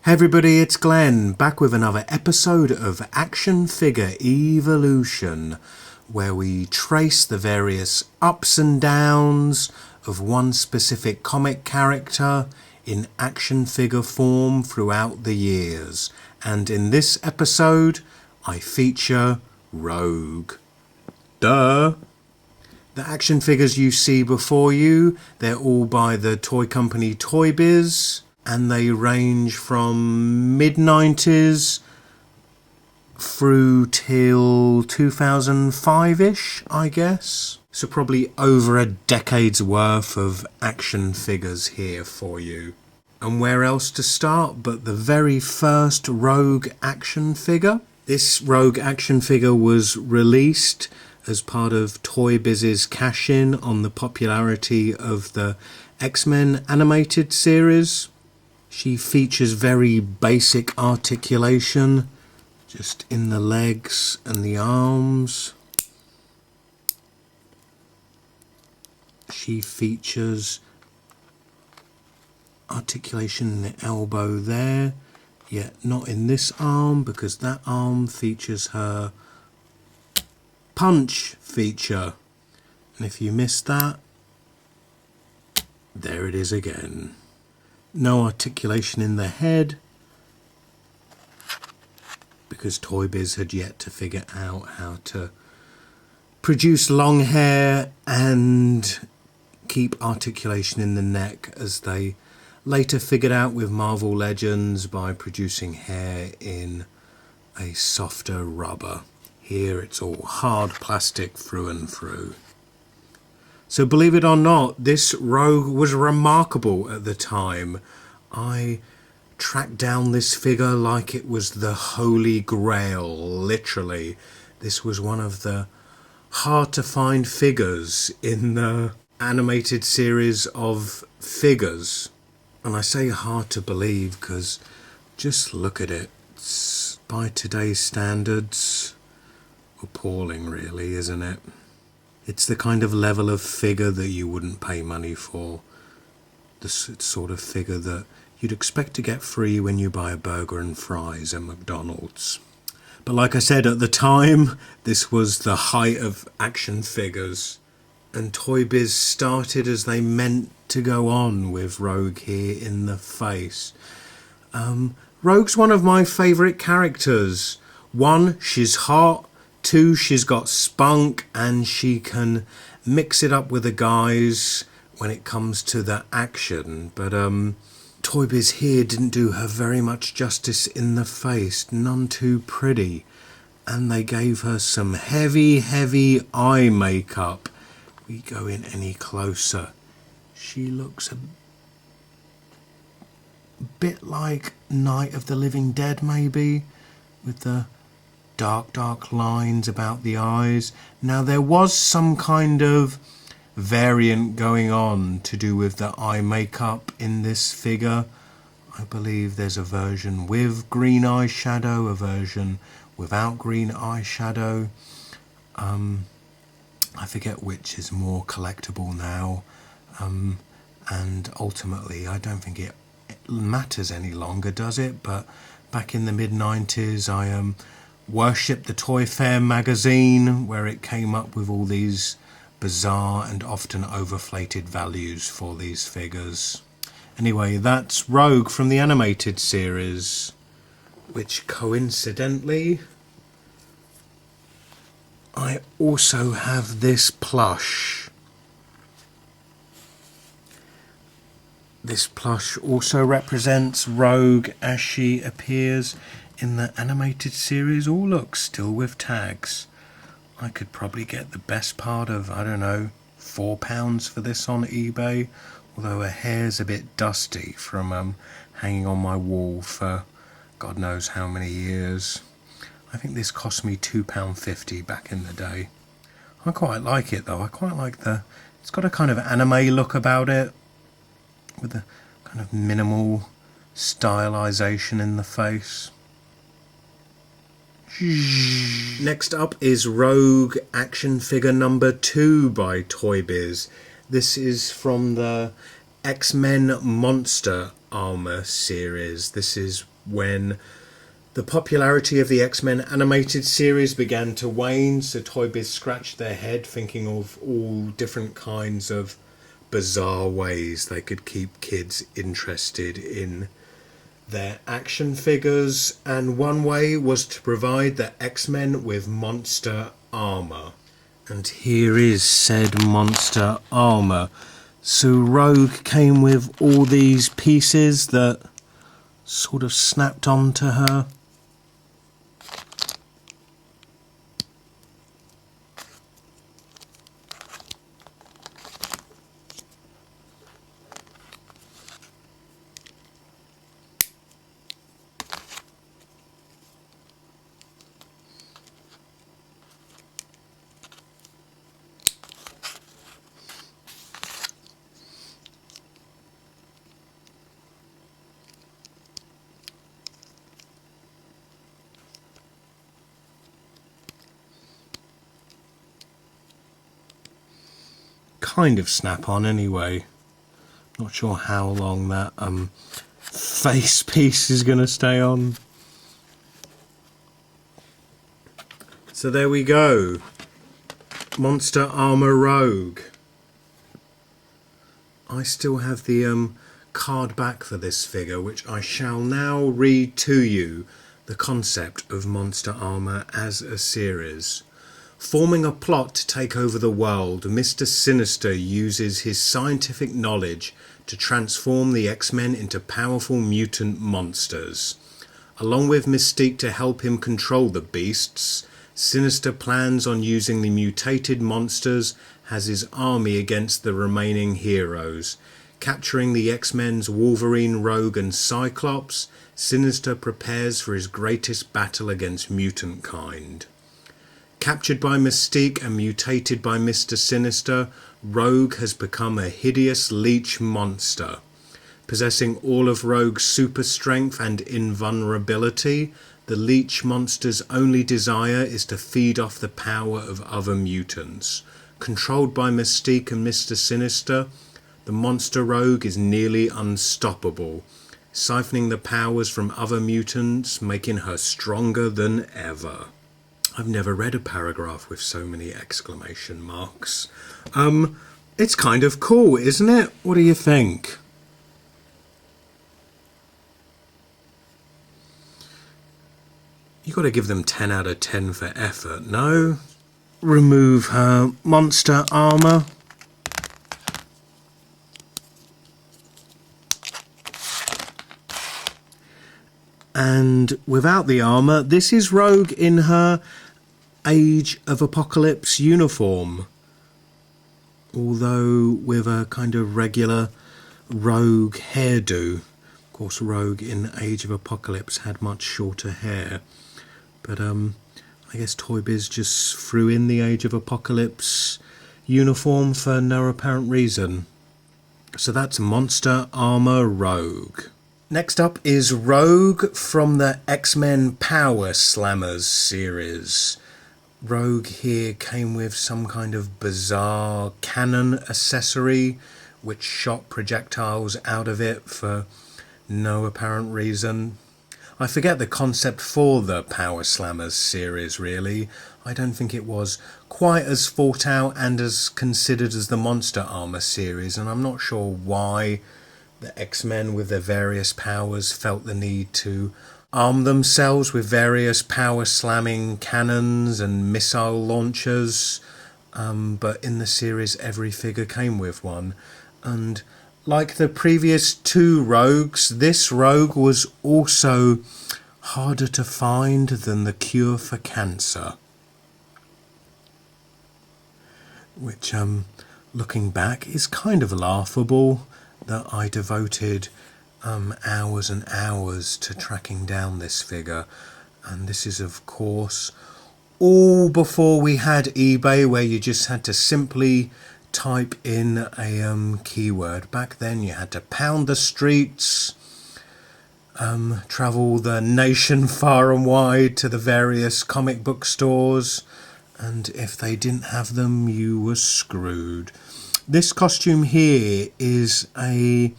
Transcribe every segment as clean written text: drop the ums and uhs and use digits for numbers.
Hey everybody, it's Glenn, back with another episode of Action Figure Evolution, where we trace the various ups and downs of one specific comic character in action figure form throughout the years. And in this episode, I feature Rogue. Duh! The action figures you see before you, they're all by the toy company Toy Biz, and they range from mid-90s through till 2005-ish, I guess. So probably over a decade's worth of action figures here for you. And where else to start but the very first Rogue action figure? This Rogue action figure was released as part of Toy Biz's cash-in on the popularity of the XMen animated series. She features very basic articulation, just in the legs and the arms. She features articulation in the elbow there, yet not in this arm because that arm features her punch feature, and if you missed that, there it is again. No articulation in the head because Toy Biz had yet to figure out how to produce long hair and keep articulation in the neck, as they later figured out with Marvel Legends by producing hair in a softer rubber. Here it's all hard plastic through and through. So believe it or not, this Rogue was remarkable at the time. I tracked down this figure like it was the Holy Grail, literally. This was one of the hard to find figures in the animated series of figures. And I say hard to believe because just look at it. It's, by today's standards, appalling really, isn't it? It's the kind of level of figure that you wouldn't pay money for. The sort of figure that you'd expect to get free when you buy a burger and fries at McDonald's. But like I said, at the time, this was the height of action figures. And Toy Biz started as they meant to go on with Rogue here in the face. Rogue's one of my favourite characters. One, she's hot. Two, she's got spunk and she can mix it up with the guys when it comes to the action. But Toy Biz here didn't do her very much justice in the face. None too pretty. And they gave her some heavy eye makeup. We go in any closer, she looks a bit like Night of the Living Dead maybe, with the dark lines about the eyes. Now there was some kind of variant going on to do with the eye makeup in this figure. I believe there's a version with green eyeshadow, a version without green eyeshadow. I forget which is more collectible now, and ultimately I don't think it matters any longer, does it? But back in the mid-90s I worshipped the Toy Fair magazine, where it came up with all these bizarre and often overflated values for these figures. Anyway, that's Rogue from the animated series, which coincidentally I also have this plush. This plush also represents Rogue as she appears in the animated series. Oh look, still with tags. I could probably get the best part of, I don't know, £4 for this on eBay, although her hair's a bit dusty from hanging on my wall for God knows how many years. I think this cost me £2.50 back in the day. I quite like it though. I quite like it's got a kind of anime look about it, with a kind of minimal stylization in the face. Next up is Rogue action figure number 2 by Toy Biz. This is from the X-Men Monster Armor series. This is when the popularity of the X-Men animated series began to wane, so Toy Biz scratched their head thinking of all different kinds of bizarre ways they could keep kids interested in their action figures, and one way was to provide the X-Men with monster armor. And here is said monster armor. So Rogue came with all these pieces that sort of snapped onto her. Kind of snap on anyway. Not sure how long that face piece is going to stay on. So there we go. Monster Armor Rogue. I still have the card back for this figure, which I shall now read to you the concept of Monster Armor as a series. Forming a plot to take over the world, Mr. Sinister uses his scientific knowledge to transform the X-Men into powerful mutant monsters. Along with Mystique to help him control the beasts, Sinister plans on using the mutated monsters as his army against the remaining heroes. Capturing the X-Men's Wolverine, Rogue and Cyclops, Sinister prepares for his greatest battle against mutant kind. Captured by Mystique and mutated by Mr. Sinister, Rogue has become a hideous leech monster. Possessing all of Rogue's super strength and invulnerability, the leech monster's only desire is to feed off the power of other mutants. Controlled by Mystique and Mr. Sinister, the monster Rogue is nearly unstoppable, siphoning the powers from other mutants, making her stronger than ever. I've never read a paragraph with so many exclamation marks. It's kind of cool, isn't it? What do you think? You got to give them 10 out of 10 for effort, no? Remove her monster armor. And without the armor, this is Rogue in her Age of Apocalypse uniform. Although with a kind of regular Rogue hairdo. Of course, Rogue in Age of Apocalypse had much shorter hair. But I guess Toy Biz just threw in the Age of Apocalypse uniform for no apparent reason. So that's Monster Armor Rogue. Next up is Rogue from the X-Men Power Slammers series. Rogue here came with some kind of bizarre cannon accessory which shot projectiles out of it for no apparent reason. I forget the concept for the Power Slammers series really. I don't think it was quite as thought out and as considered as the Monster Armor series, and I'm not sure why the X-Men with their various powers felt the need to arm themselves with various power slamming cannons and missile launchers, but in the series every figure came with one. And like the previous two Rogues, this Rogue was also harder to find than the cure for cancer, which looking back is kind of laughable that I devoted hours and hours to tracking down this figure. And this is of course all before we had eBay, where you just had to simply type in a keyword. Back then you had to pound the streets, travel the nation far and wide to the various comic book stores, and if they didn't have them you were screwed. This costume here is a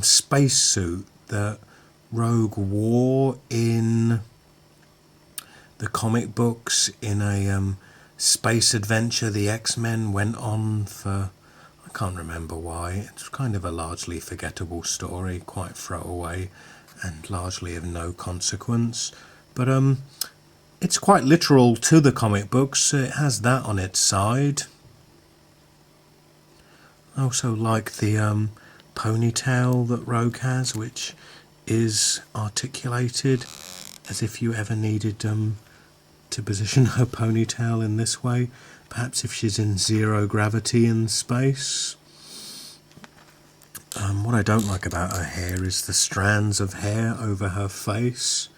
spacesuit that Rogue wore in the comic books in a space adventure the X-Men went on for, I can't remember why. It's kind of a largely forgettable story, quite throwaway and largely of no consequence. But it's quite literal to the comic books. It has that on its side. I also like the ponytail that Rogue has, which is articulated as if you ever needed to position her ponytail in this way. Perhaps if she's in zero gravity in space. What I don't like about her hair is the strands of hair over her face,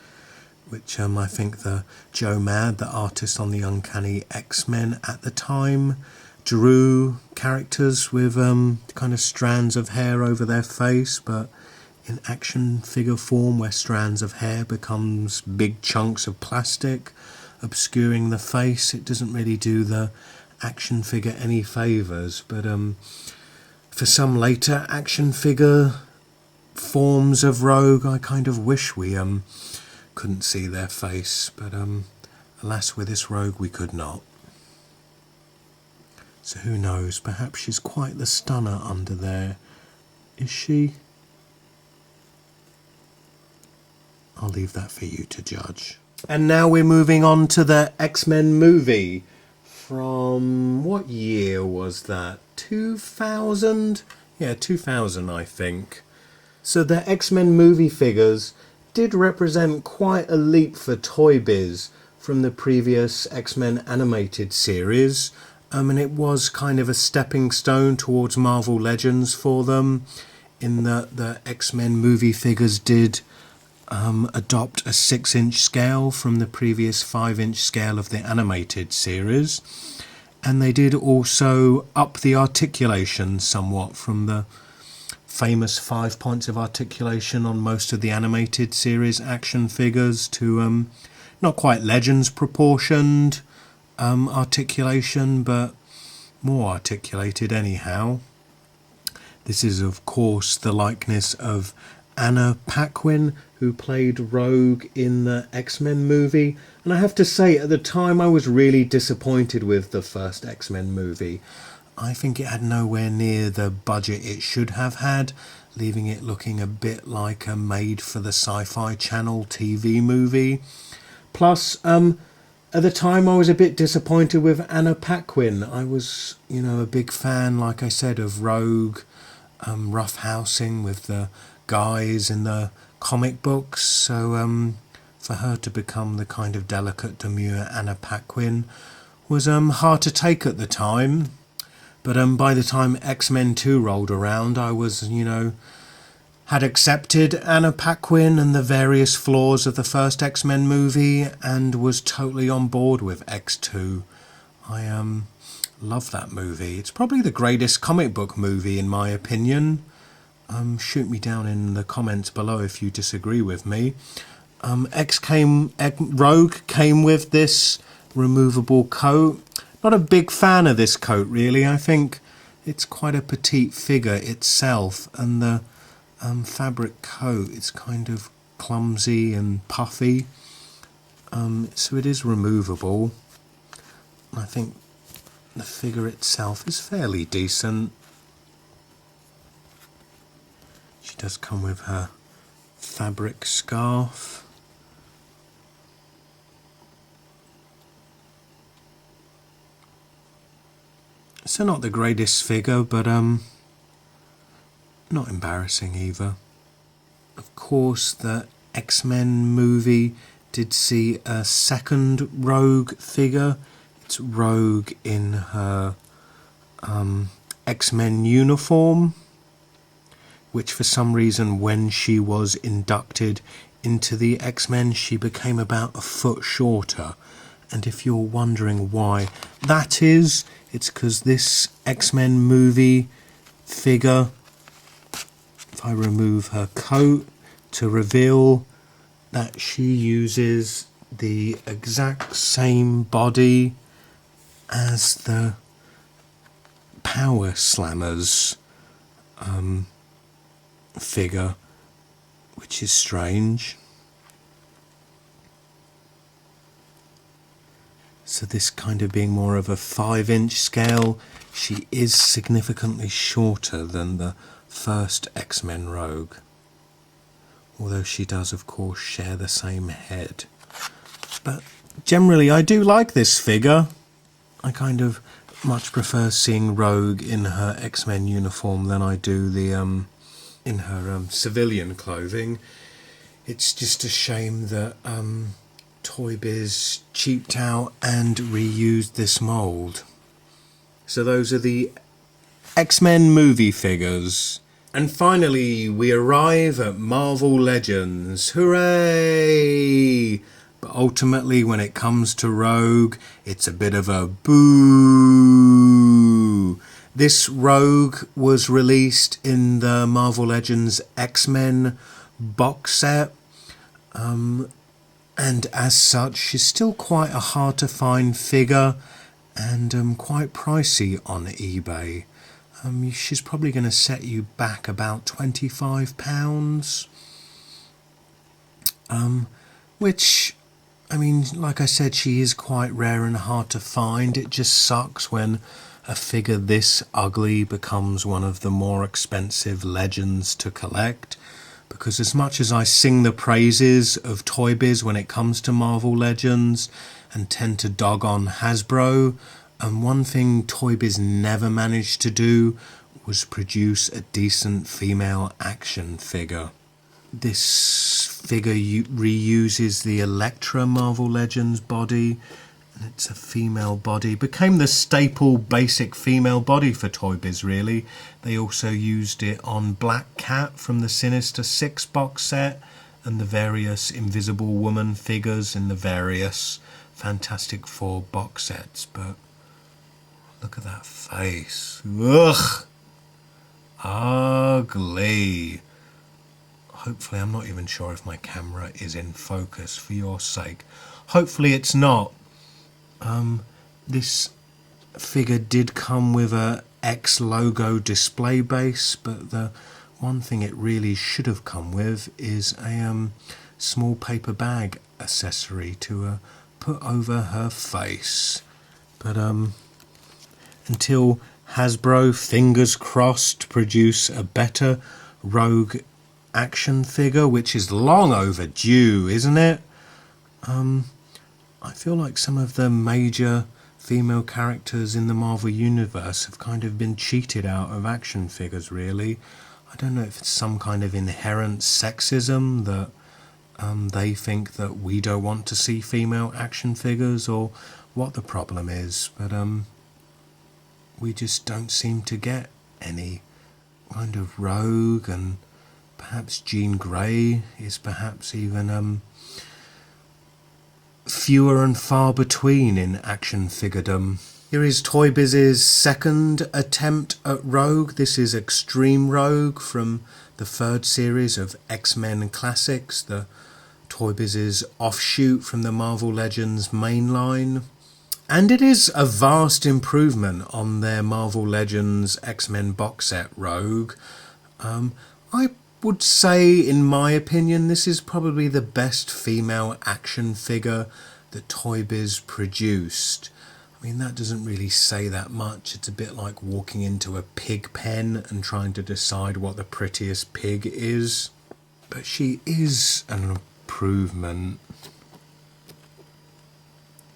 which I think the Joe Mad, the artist on the Uncanny X-Men at the time, drew characters with kind of strands of hair over their face, but in action figure form where strands of hair becomes big chunks of plastic obscuring the face, it doesn't really do the action figure any favours. But for some later action figure forms of Rogue, I kind of wish we couldn't see their face, but alas, with this Rogue we could not. So who knows, perhaps she's quite the stunner under there. Is she? I'll leave that for you to judge. And now we're moving on to the X-Men movie. From what year was that? 2000? Yeah, 2000 I think. So the X-Men movie figures did represent quite a leap for Toy Biz from the previous X-Men animated series. And it was kind of a stepping stone towards Marvel Legends for them, in that the X-Men movie figures did adopt a 6-inch scale from the previous 5-inch scale of the animated series, and they did also up the articulation somewhat from the famous 5 points of articulation on most of the animated series action figures to not quite Legends proportioned articulation, but more articulated anyhow. This is of course the likeness of Anna Paquin, who played Rogue in the X-Men movie. And I have to say, at the time I was really disappointed with the first X-Men movie. I think it had nowhere near the budget it should have had, leaving it looking a bit like a made-for-the Sci-Fi Channel TV movie. Plus, at the time I was a bit disappointed with Anna Paquin. I was, a big fan, like I said, of Rogue, roughhousing with the guys in the comic books, so for her to become the kind of delicate, demure Anna Paquin was hard to take at the time. But by the time X-Men 2 rolled around, I was, had accepted Anna Paquin and the various flaws of the first X-Men movie and was totally on board with X2. I love that movie. It's probably the greatest comic book movie in my opinion. Shoot me down in the comments below if you disagree with me. Rogue came with this removable coat. Not a big fan of this coat really. I think it's quite a petite figure itself, and the fabric coat is kind of clumsy and puffy. So it is removable. I think the figure itself is fairly decent. She does come with her fabric scarf. So not the greatest figure, but not embarrassing either. Of course, the X-Men movie did see a second Rogue figure. It's Rogue in her X-Men uniform, which for some reason when she was inducted into the X-Men she became about a foot shorter. And if you're wondering why that is, it's because this X-Men movie figure, if I remove her coat to reveal that she uses the exact same body as the Power Slammers figure, which is strange. So this kind of being more of a 5-inch scale, she is significantly shorter than the first X-Men Rogue. Although she does, of course, share the same head. But generally, I do like this figure. I kind of much prefer seeing Rogue in her X-Men uniform than I do the in her civilian clothing. It's just a shame that Toy Biz cheaped out and reused this mould. So those are the XMen movie figures. And finally, we arrive at Marvel Legends. Hooray! But ultimately, when it comes to Rogue, it's a bit of a boo. This Rogue was released in the Marvel Legends X-Men box set. And as such, she's still quite a hard to find figure and quite pricey on eBay. She's probably going to set you back about £25. Which, I mean, like I said, she is quite rare and hard to find. It just sucks when a figure this ugly becomes one of the more expensive legends to collect. Because as much as I sing the praises of Toy Biz when it comes to Marvel Legends and tend to dog on Hasbro, one thing Toy Biz never managed to do was produce a decent female action figure. This figure reuses the Elektra Marvel Legends body, and it's a female body. Became the staple basic female body for Toy Biz, really. They also used it on Black Cat from the Sinister Six box set and the various Invisible Woman figures in the various Fantastic Four box sets. But look at that face. Ugh! Ugly. Hopefully, I'm not even sure if my camera is in focus for your sake. Hopefully it's not. This figure did come with a X logo display base, but the one thing it really should have come with is a small paper bag accessory to put over her face. But until Hasbro, fingers crossed, produce a better Rogue action figure, which is long overdue, isn't it? I feel like some of the major female characters in the Marvel Universe have kind of been cheated out of action figures, really. I don't know if it's some kind of inherent sexism that they think that we don't want to see female action figures, or what the problem is, but we just don't seem to get any. Kind of Rogue, and perhaps Jean Grey is perhaps even fewer and far between in action figurdom. Here is Toy Biz's second attempt at Rogue. This is Extreme Rogue from the third series of XMen Classics, the Toy Biz's offshoot from the Marvel Legends mainline. And it is a vast improvement on their Marvel Legends X-Men box set Rogue. I would say, in my opinion, this is probably the best female action figure that Toy Biz produced. I mean, that doesn't really say that much. It's a bit like walking into a pig pen and trying to decide what the prettiest pig is. But she is an improvement.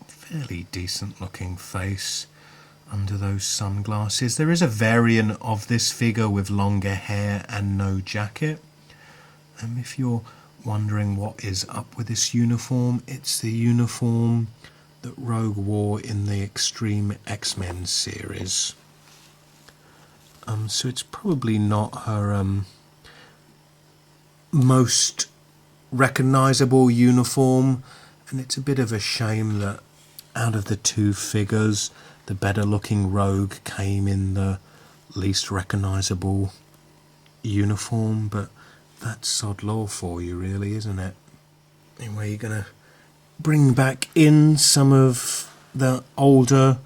Fairly decent looking face under those sunglasses. There is a variant of this figure with longer hair and no jacket. If you're wondering what is up with this uniform, it's the uniform that Rogue wore in the Extreme X-Men series. So it's probably not her most recognisable uniform, and it's a bit of a shame that out of the two figures, the better looking Rogue came in the least recognisable uniform, but that's sod law for you, really, isn't it? Anyway, you're going to bring back in some of the older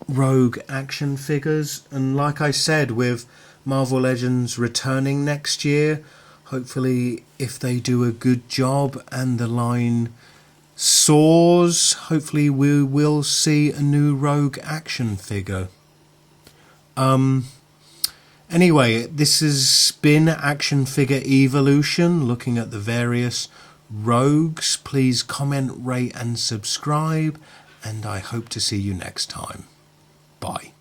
Rogue action figures. And like I said, with Marvel Legends returning next year, hopefully if they do a good job and the line soars, hopefully we will see a new Rogue action figure. Anyway, this has been Action Figure Evolution, looking at the various Rogues. Please comment, rate and subscribe, and I hope to see you next time. Bye.